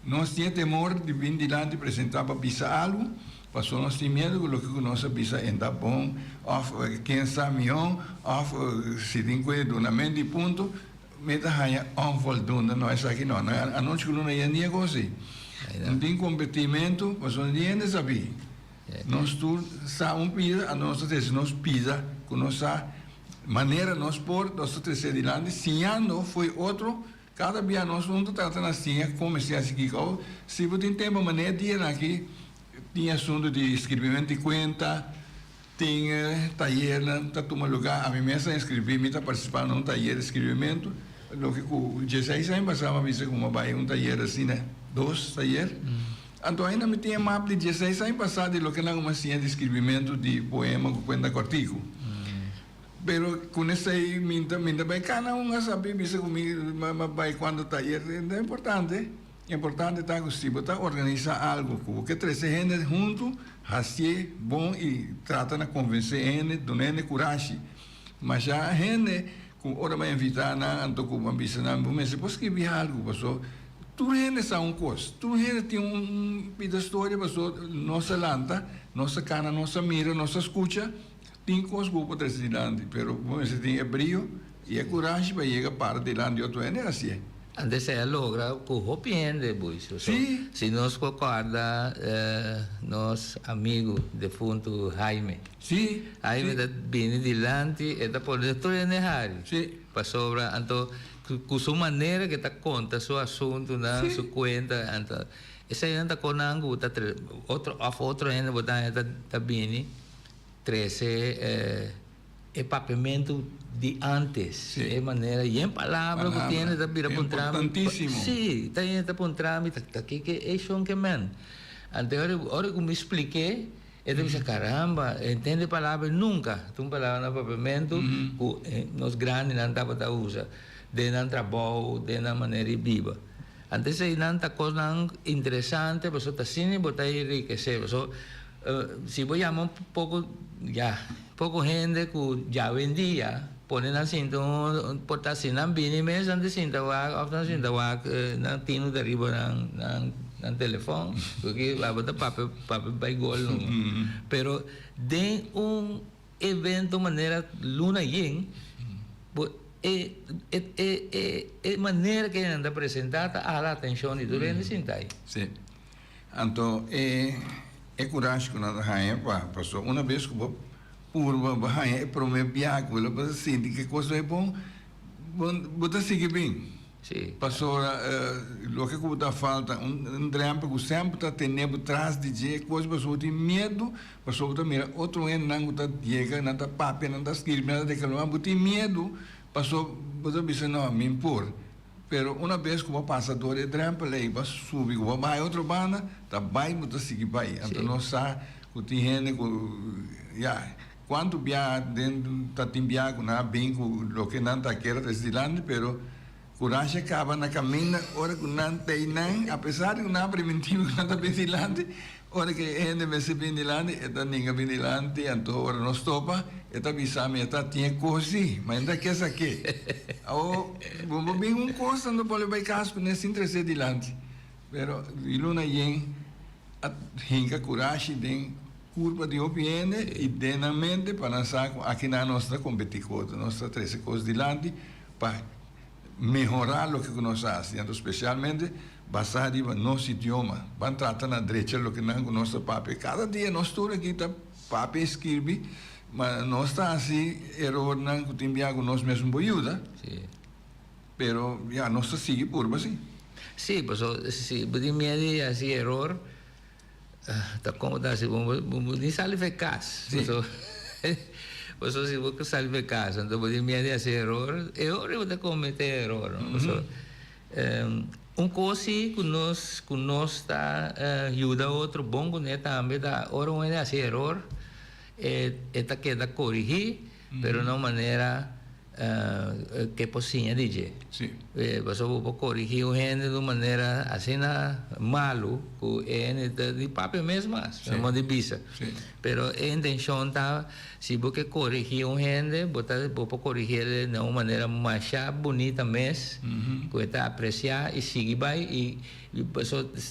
nós tinha temor de vir de lá de apresentar para pisar algo, mas nós tínhamos medo que o que nós pisar ainda bom, ou quem sabe melhor, ou se tem coisa na mente ponto. Meta raia onvoldoende, não é isso aqui não. A noite que não é negócio. Não tem competimento, mas não tem nem saber. Nós tudo sabemos pisa, a nossa terceira nós pisa, com nossa maneira nós por nossa terceira de lá, se ano foi outro, cada dia nós vamos tratar assim, comecei assim que se você tem tempo maneira de ir aqui, tinha assunto de escrevimento de conta, tem taller, está tomando lugar, a minha mesa escrevi, me está participando num taller de escrevimento. Lo que o 16 anos passava a ver como vai taller assim, né? 2 taller. Então ainda me tinha mapa de 16 anos passado de lo que não uma ciência de escrevimento de poema com conta cortico. Pero com isso aí me vai cada um saber ver comigo, mas vai quando taller é importante. É importante estar possível, tá organizar algo que trazer gente junto, fazer bom e tratar de convencer gente, dando coragem. Mas já a gente ora vai invitar na antoco uma bisana, mas se pode escrever algo, passou. Tu gente sabe um coisa, tu gente tem pida história, passou nossa lanta, nossa cana, nossa mira, nossa escuta, tem coisas boas para trazer adiante, pero se tem brilho e a coragem para chegar para adiante, outro é assim. Antes se logra corrompendo, pues. Sí. Si nos concorda, nos amigo defunto Jaime. Sí. Jaime está vindo delante, está por dentro de Nehari. Sí. Para sobra, então, com sua maneira que está conta seu assunto, na sua conta, então, essa aí está conando, tá outro ainda está vindo, 13 é papamento de antes, sí. É maneira, e em palavra que tem, está vira para um trâmite. Importantíssimo. Sim, está para um trâmite, está aqui que é isso que man. Então, a hora que me expliquei, eu disse, caramba, entende a palavra nunca. Tu palavra no papamento, nos grandes não estava a usar, de não trabalho, de uma maneira viva. Antes aí não está coisa interessante, você está assim, você está enriquecer. Se você chamar pouco gente que já vendia, põe na cinta, porta assim, não vem mesmo, antes cinta, não tinha de arriba no telefone, porque lá bota papel vai gol, pero de evento maneira luna yen, é maneira que anda apresentada a atenção de durante cinta aí. Sim. Então, é coragem que nós passou uma vez que eu por é prometer viajar, para sentir que coisa é bom, você seguir bem. Sim. Passou o que está falta trampo que sempre está tendo atrás de dia coisa passou tem medo passou tá mira outro não está chega não está papel não está escrito nada de calma tem medo passou você pensa não me impor pero uma vez que o passador é trampo aí vai subir o vai outra banda tá vai muito seguir vai então nós sabe que tem gente que quanto viaja dentro tá tem viaja na bem com o que não está querendo destilando pero coragem acaba na caminho, hora que não tem nem, apesar de não preventivo que não está vigilante, hora que a gente me se vigilante, está ninguém vigilante, então hora não topa, está avisando, está tinha coisa, mas ainda quer saber. Ou, vamos bem coisa, não pode levar casco nesse interesse vigilante. Pero, iluna yen, a hinca coragem, tem curva de opinião e denamente para lançar aqui na nossa competição, nossa 13 coisas vigilante, para mejorar o que nós fazemos, especialmente basado no nosso idioma. Vamos tratar na direita o que não é nosso papel. Cada dia nós estamos aqui, papel escreve, mas nós estamos assim, erro não que tem viagem nós mesmos ajuda. Sim. Pero já nós seguimos por assim. Sim, mas se você me diz assim erro, tá como tá assim, nem sabe eficaz. Você se você sabe o caso, então você me diz erro, você comete erro, coisa que nós está ajuda outro bom que também da hora onde esse erro está queda corrigir, pero não maneira que possível dizer. Sim. Você pode corrigir o gente de maneira assim malo, que é de papel mesmo, não de bisa. Pero a intenção está se você corrigir o gente, você pode corrigir de uma maneira mais bonita mesmo, que está apreciar e seguir vai e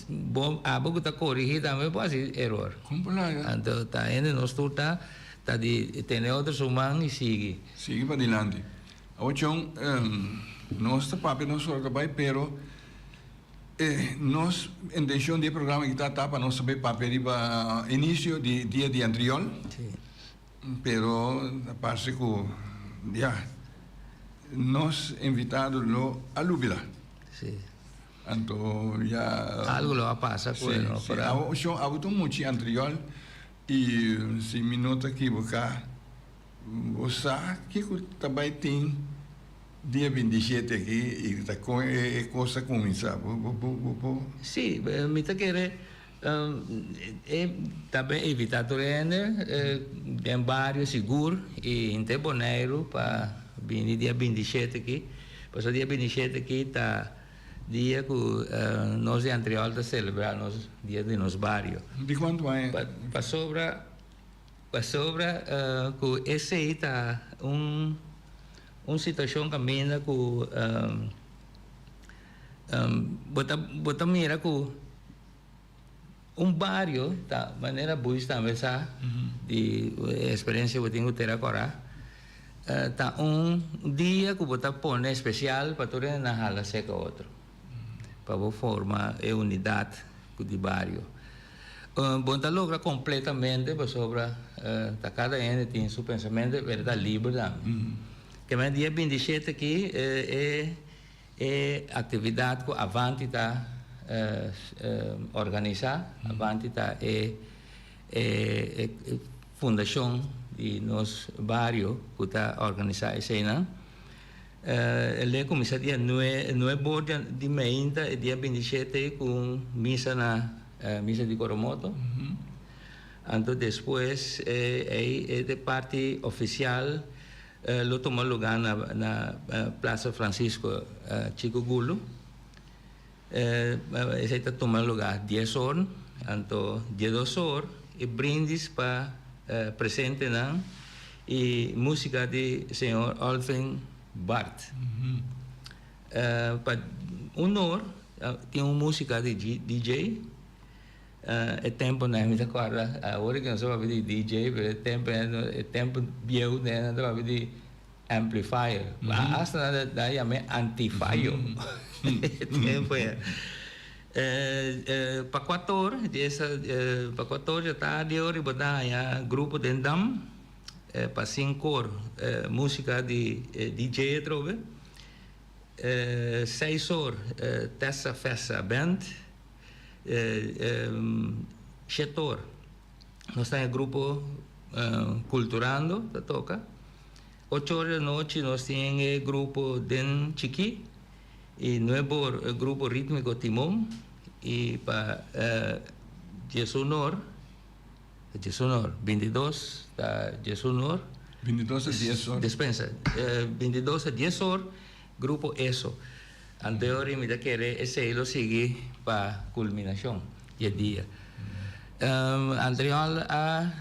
bom, a boca está corrigir também pode ser erro. Então está ainda nós está de ter outros humanos e seguir. Sigue para adiante. Hoje nosso papel não só trabalha, pero nós intenção de programa que está para nós saber papel para início de dia de anterior. Sim. Pero parece que já nós invitado a Lúbila. Sim. Então já algo lo passa com ele, não? Para hoje há muito anterior e se minuto equivocar você que também tem dia 27 aqui e está com coisa começar. Sim, me está querendo também evitar tem vários seguros e em Teboneiro para vir dia 27 aqui. Pois o dia 27 aqui está dia que nós de anterior está celebrando o dia de nos barrios. De quanto é? Para sobra que esse aí está uma situação que caminha que bota mira que barrio da maneira boa também de experiência que eu tenho ter agora tá dia que você põe especial para todo na hala seca outro. Para formar a unidade do bairro. Bom, logra completamente sobre cada um tem seu pensamento, verdade livre também. Que mais dia 27 aqui é atividade que Avanti está organizar, Avanti está é fundação de nosso bairro que está organizar essa cena. Ele começa dia 9 de meinta e dia 27 com missa na missa de Coromoto. Então depois é de parte oficial lo toma lugar na Praça Francisco Chico Gulo. Esse está tomando lugar 10 horas, então 12 horas e brindis para presente não e música de senhor Alvin Bart. Para honor tem uma música de DJ. É tempo não me recordo agora que não sou de DJ, mas é tempo biel né, não sou de amplifier. Hasta daí é antifier. Tempo é. Para 4 horas, para 4 horas da tarde, eu vou dar grupo de Dam, para 5 horas, música de DJ, 6 horas, Tessa Festa Band, setor, nós temos grupo culturando, que toca. 8 horas da noite, nós temos grupo Den Chiqui, e 9 horas, grupo rítmico Timon, e para Jesonor, 22 da Jesonor. 22 a 10 horas. Dispensa, 22 a 10 horas, grupo ESO. Anterior, me querer esse lo seguir para culminação de dia. Anterior a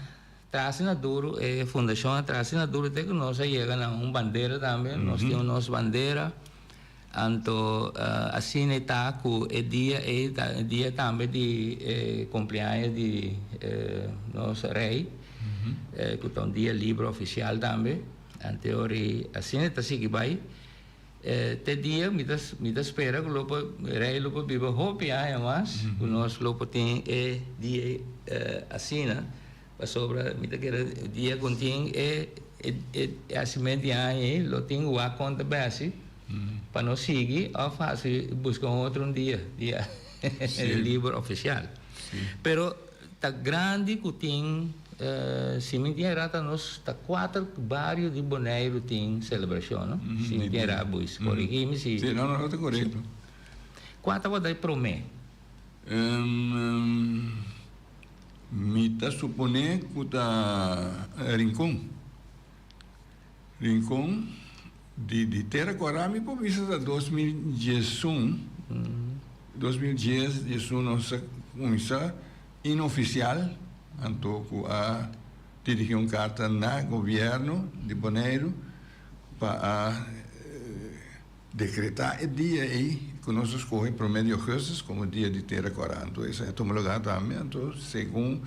Tracinaduro, a Fundação Tracinaduro, tem que nós chega a bandeira também, nós temos nossa bandeira. Então, assim está com o dia também de cumpleaños de nosso rei, que está dia livre oficial também. Anterior, assim está seguindo bem. Te dia, me espera que o rei lo vive hopi mas o nosso lopo tem dia assim, para sobre me quer dia contém assim mediante lo tem o a conta base para não seguir ou fazer buscar outro dia livre oficial. Pero tá grande que tem cemitério tá nós tá 4 bairros de Bonaire tem celebração, não? Cemitério Abuis, corrigime se. Sim, não está correto. 4 vai promê. Me tá suponer que tá Rincón de Terra Corami por vista da 2010 nós começar inoficial. Então, a dirigir uma carta no governo de Bonaire para decretar o dia aí que nós escolhemos para o meio de como dia de Terra Corá. Então, isso é tomar lugar também. Então, segundo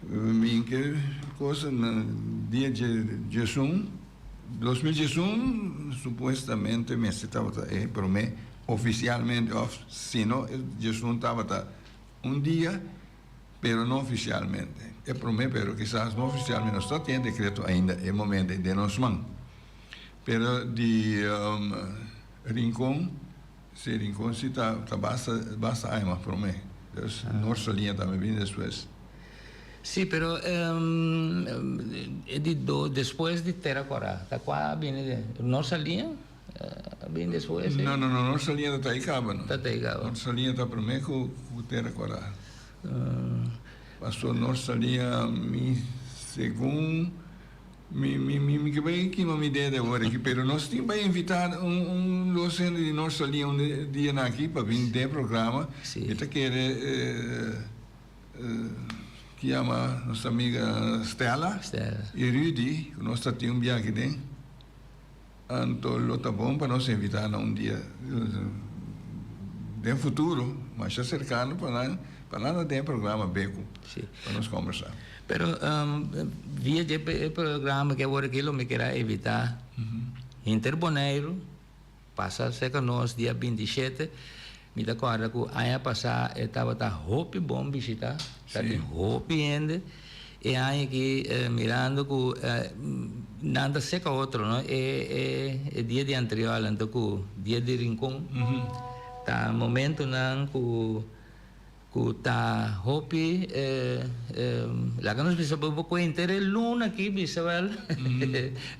mim, que coisa, no dia de 2011, supostamente, me estava para mim, oficialmente, se não, Jesus estava dia, pero não oficialmente. É para mim, pero quizás não oficialmente, não tem decreto ainda, é momento de nós mãos. Pero de Rincón, se Rincón se está basta aí, mas para mim. Nossa linha também vem depois. Sim, pero depois de Terra Corá, está quase bem nossa linha bem depois. Não, nossa linha está aí acaba, não. Está aí acaba. Nossa linha está para mim com Terra Corá. Passou nossa linha, segundo me que bem que não me dê de agora aqui, pero nós temos bem invitar docente de nossa linha um dia aqui para vir ter programa. Ele quer que chama nossa amiga Stella e Rudy, que nós temos viagem aqui. Então, lo tá bom para nós invitar a dia de futuro, mas já cercano para nada tem programa beco para nós conversar. Pero via o programa que agora aquilo me quer evitar Interboneiro passa a nós dia 27 me dá corda que aí passar estava tá roupa bom visitar tá tem roupa ainda e aí que mirando que nada seca outro não é dia de anterior então que dia de rincão tá momento não que tá roupa lá que nós bisa pouco inteiro luna aqui bisa wel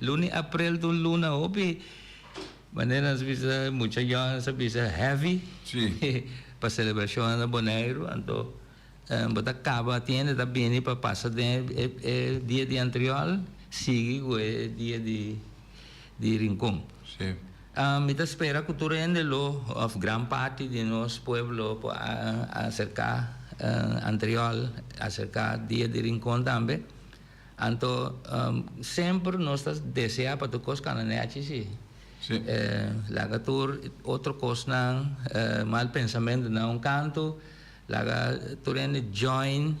luna april do luna roupa maneira nós bisa muita gente bisa heavy para celebração da Bonaire então bota acaba tiene também para passar dia de anterior sigue o dia de rincão me espera que tu rende lo of gran parte de nosso pueblo acerca anterior acerca dia de rincão também então sempre nós deseja para tu coisa cananeachi sim laga tur outro coisa mal pensamento não canto laga tu rende join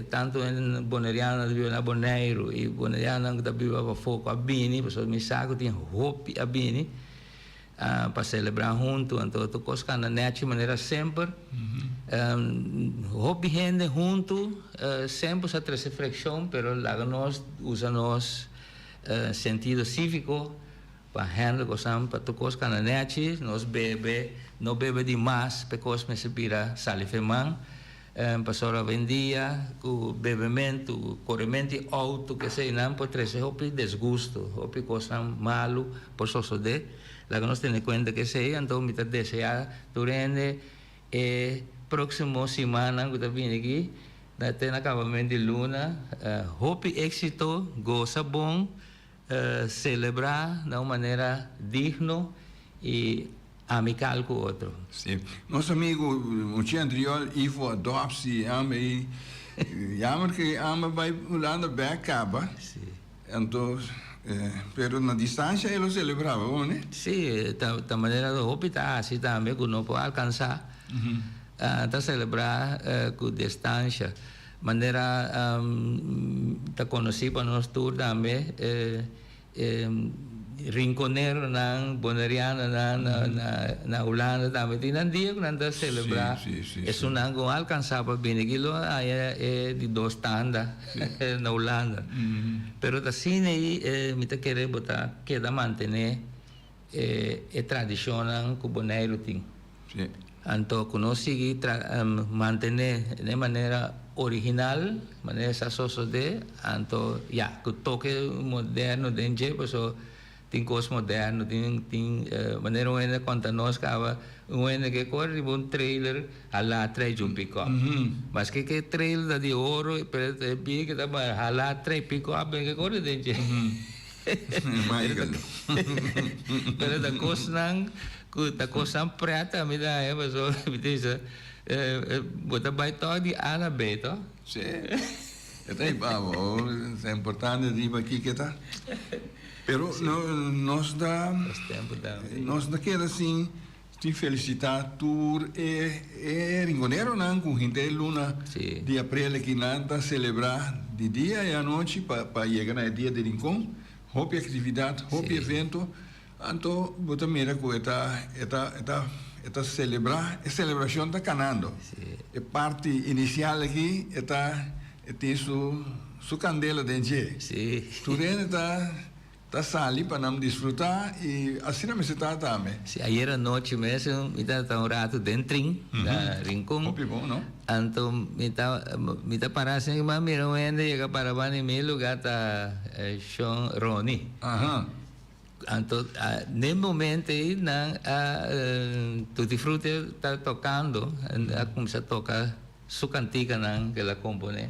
tanto em boneriana vive na Bonaire e boneriana que vive para foco a bini pessoas me saco tem roupa a bini para celebrar junto então tu coisa na net maneira sempre hobby gente junto sempre essa reflexão pero lá nós usa nós sentido cívico para gente coisa para tu coisa na net nós bebe não bebe demais porque me se vira salifeman pastora vendia o bebimento o corrimento alto que se não pode trazer hobby desgosto hobby coisa malo por só de la que nos tiene cuenta que sea entonces me desea durante próximo semana que viene aquí tem acabamento de luna hope éxito goza bom celebrar de uma maneira digno e amical com o outro sim nosso amigo um dia anterior Ivo adopsi ame jammer que ame vai Holanda bij acaba então pero na distância ele celebrava, né? Sim, da maneira do hospital, assim também que não pode alcançar, tá celebrar com distância, maneira tá conhecido para nós todos também, rinconeiro na boneriana na Holanda também tem um dia que nós celebrar, isso não alcançar para bem aquilo é de 2 tandas na Holanda, pero assim aí me tá querendo botar que da manter a tradição que o Bonaire tem, então que nós seguir manter de maneira original, maneira essa de, então que toque moderno dentro, pessoal tem coisas modernas, tem maneira onde conta nós que corre trailer a lá atrás de pick-up. Mas que trailer de ouro, pero bem que tá a lá atrás pick-up que corre dentro. Pero da coisa preta me dá pessoal me diz bota baito de ana beto. Sim. É importante dizer aqui que tá. Pero nós quer assim te felicitar tu rinconeiro não com gente luna de abril que nada celebrar de dia e à noite para chegar no dia de rincão houve atividade houve evento então bota mira que está celebrar a celebração está canando a parte inicial aqui tem su candela dentro tu tá sali para não desfrutar e assim não se tá também. Se ayer à noite mesmo, me tá rato dentro da rincão. Muito bom, não? Então me tá parado assim, mas mira onde chega para bani meu lugar tá Sean Ronnie. Então, no momento aí Tutti Frutti tá tocando, começa a tocar sua cantiga não que ela compõe.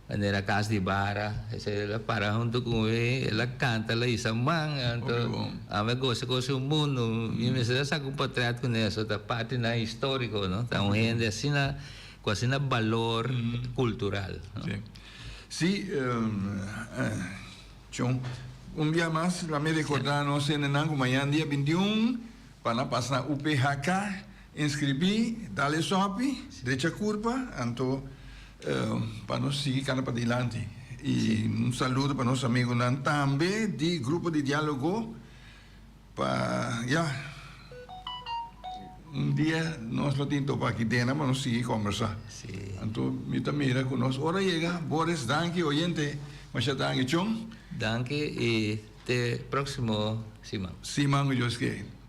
Maneira casa de barra, ela para junto com ele, ela canta, ela isa man, então a me gosta o mundo, e me se dá com portrait com isso, da parte na histórico, não? Então gente assim na quase na valor cultural. Sim, John, dia mais, para me recordar, nós em Nango amanhã dia 21, para passar UPHK, inscrevi, dale sopi, derecha curva, então para nós seguir cada para adelante. E um saludo para nossos amigos também de grupo de diálogo para um dia nós lo tinto para aqui dentro para nós seguir conversar. Então, me mira com nós. Ora chega, Boris, danke, oyente, mas já danke, chong. Danke e até próximo semana. Simão, eu esqueci.